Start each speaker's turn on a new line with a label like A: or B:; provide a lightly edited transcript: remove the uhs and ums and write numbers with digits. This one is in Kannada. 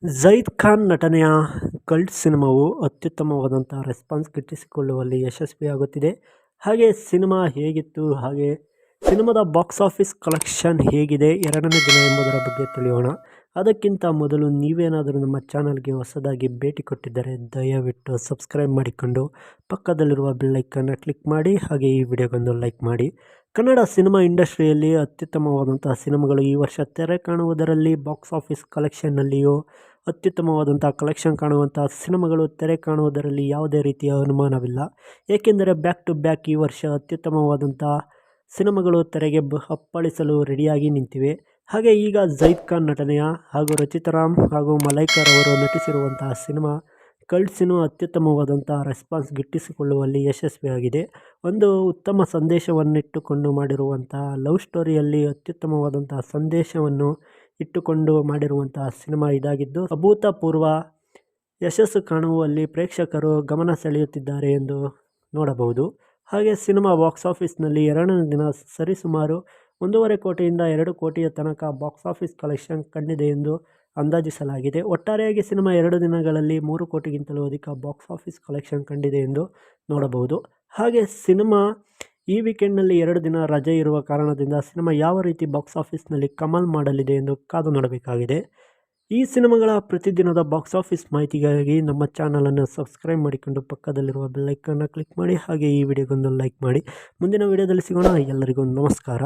A: ಝೈದ್ ಖಾನ್ ನಟನೆಯ ಕಲ್ಟ್ ಸಿನಿಮಾವು ಅತ್ಯುತ್ತಮವಾದಂಥ ರೆಸ್ಪಾನ್ಸ್ ಗಿಟ್ಟಿಸಿಕೊಳ್ಳುವಲ್ಲಿ ಯಶಸ್ವಿಯಾಗುತ್ತಿದೆ. ಹಾಗೆ ಸಿನಿಮಾ ಹೇಗಿತ್ತು, ಹಾಗೆ ಸಿನಿಮಾದ ಬಾಕ್ಸ್ ಆಫೀಸ್ ಕಲೆಕ್ಷನ್ ಹೇಗಿದೆ ಎರಡನೇ ದಿನ ಎಂಬುದರ ಬಗ್ಗೆ ತಿಳಿಯೋಣ. ಅದಕ್ಕಿಂತ ಮೊದಲು ನೀವೇನಾದರೂ ನಮ್ಮ ಚಾನಲ್ಗೆ ಹೊಸದಾಗಿ ಭೇಟಿ ಕೊಟ್ಟಿದ್ದರೆ ದಯವಿಟ್ಟು ಸಬ್ಸ್ಕ್ರೈಬ್ ಮಾಡಿಕೊಂಡು ಪಕ್ಕದಲ್ಲಿರುವ ಬೆಲ್ಲೈಕನ್ನ ಕ್ಲಿಕ್ ಮಾಡಿ, ಹಾಗೆ ಈ ವಿಡಿಯೋಗೊಂದು ಲೈಕ್ ಮಾಡಿ. ಕನ್ನಡ ಸಿನಿಮಾ ಇಂಡಸ್ಟ್ರಿಯಲ್ಲಿ ಅತ್ಯುತ್ತಮವಾದಂತಹ ಸಿನಿಮಾಗಳು ಈ ವರ್ಷ ತೆರೆ ಕಾಣುವುದರಲ್ಲಿ ಬಾಕ್ಸ್ ಆಫೀಸ್ ಕಲೆಕ್ಷನ್ನಲ್ಲಿಯೂ ಅತ್ಯುತ್ತಮವಾದಂಥ ಕಲೆಕ್ಷನ್ ಕಾಣುವಂಥ ಸಿನಿಮಾಗಳು ತೆರೆ ಕಾಣುವುದರಲ್ಲಿ ಯಾವುದೇ ರೀತಿಯ ಅನುಮಾನವಿಲ್ಲ. ಏಕೆಂದರೆ ಬ್ಯಾಕ್ ಟು ಬ್ಯಾಕ್ ಈ ವರ್ಷ ಅತ್ಯುತ್ತಮವಾದಂಥ ಸಿನಿಮಾಗಳು ತೆರೆಗೆ ಅಪ್ಪಳಿಸಲು ರೆಡಿಯಾಗಿ ನಿಂತಿವೆ. ಹಾಗೆ ಈಗ ಝೈದ್ ಖಾನ್ ನಟನೆಯ ಹಾಗೂ ರಚಿತಾರಾಮ್ ಹಾಗೂ ಮಲೈಕರ್ ಅವರು ನಟಿಸಿರುವಂತಹ ಸಿನಿಮಾ ಕಲ್ಟ್ ಸಿನಿಮಾ ಅತ್ಯುತ್ತಮವಾದಂಥ ರೆಸ್ಪಾನ್ಸ್ ಗಿಟ್ಟಿಸಿಕೊಳ್ಳುವಲ್ಲಿ ಯಶಸ್ವಿಯಾಗಿದೆ. ಒಂದು ಉತ್ತಮ ಸಂದೇಶವನ್ನಿಟ್ಟುಕೊಂಡು ಮಾಡಿರುವಂತಹ ಲವ್ ಸ್ಟೋರಿಯಲ್ಲಿ ಅತ್ಯುತ್ತಮವಾದಂತಹ ಸಂದೇಶವನ್ನು ಇಟ್ಟುಕೊಂಡು ಮಾಡಿರುವಂತಹ ಸಿನಿಮಾ ಇದಾಗಿದ್ದು ಅಭೂತಪೂರ್ವ ಯಶಸ್ಸು ಕಾಣುವಲ್ಲಿ ಪ್ರೇಕ್ಷಕರು ಗಮನ ಸೆಳೆಯುತ್ತಿದ್ದಾರೆ ಎಂದು ನೋಡಬಹುದು. ಹಾಗೆ ಸಿನಿಮಾ ಬಾಕ್ಸ್ ಆಫೀಸ್ನಲ್ಲಿ ಎರಡನೇ ದಿನ ಸರಿಸುಮಾರು 1.5 ಕೋಟಿಯಿಂದ 2 ಕೋಟಿಯ ತನಕ ಬಾಕ್ಸ್ ಆಫೀಸ್ ಕಲೆಕ್ಷನ್ ಕಂಡಿದೆ ಎಂದು ಅಂದಾಜಿಸಲಾಗಿದೆ. ಒಟ್ಟಾರೆಯಾಗಿ ಸಿನಿಮಾ 2 ದಿನಗಳಲ್ಲಿ 3 ಕೋಟಿಗಿಂತಲೂ ಅಧಿಕ ಬಾಕ್ಸ್ ಆಫೀಸ್ ಕಲೆಕ್ಷನ್ ಕಂಡಿದೆ ಎಂದು ನೋಡಬಹುದು. ಹಾಗೆ ಸಿನಿಮಾ ಈ ವೀಕೆಂಡ್ನಲ್ಲಿ 2 ದಿನ ರಜೆ ಇರುವ ಕಾರಣದಿಂದ ಸಿನಿಮಾ ಯಾವ ರೀತಿ ಬಾಕ್ಸ್ ಆಫೀಸ್ನಲ್ಲಿ ಕಮಾಲ್ ಮಾಡಲಿದೆ ಎಂದು ಕಾದು ನೋಡಬೇಕಾಗಿದೆ. ಈ ಸಿನಿಮಾಗಳ ಪ್ರತಿದಿನದ ಬಾಕ್ಸ್ ಆಫೀಸ್ ಮಾಹಿತಿಗಾಗಿ ನಮ್ಮ ಚಾನಲನ್ನು ಸಬ್ಸ್ಕ್ರೈಬ್ ಮಾಡಿಕೊಂಡು ಪಕ್ಕದಲ್ಲಿರುವ ಬೆಲ್ಲೈಕನ್ನ ಕ್ಲಿಕ್ ಮಾಡಿ, ಹಾಗೆ ಈ ವಿಡಿಯೋಗೊಂದು ಲೈಕ್ ಮಾಡಿ. ಮುಂದಿನ ವಿಡಿಯೋದಲ್ಲಿ ಸಿಗೋಣ. ಎಲ್ಲರಿಗೂ ನಮಸ್ಕಾರ.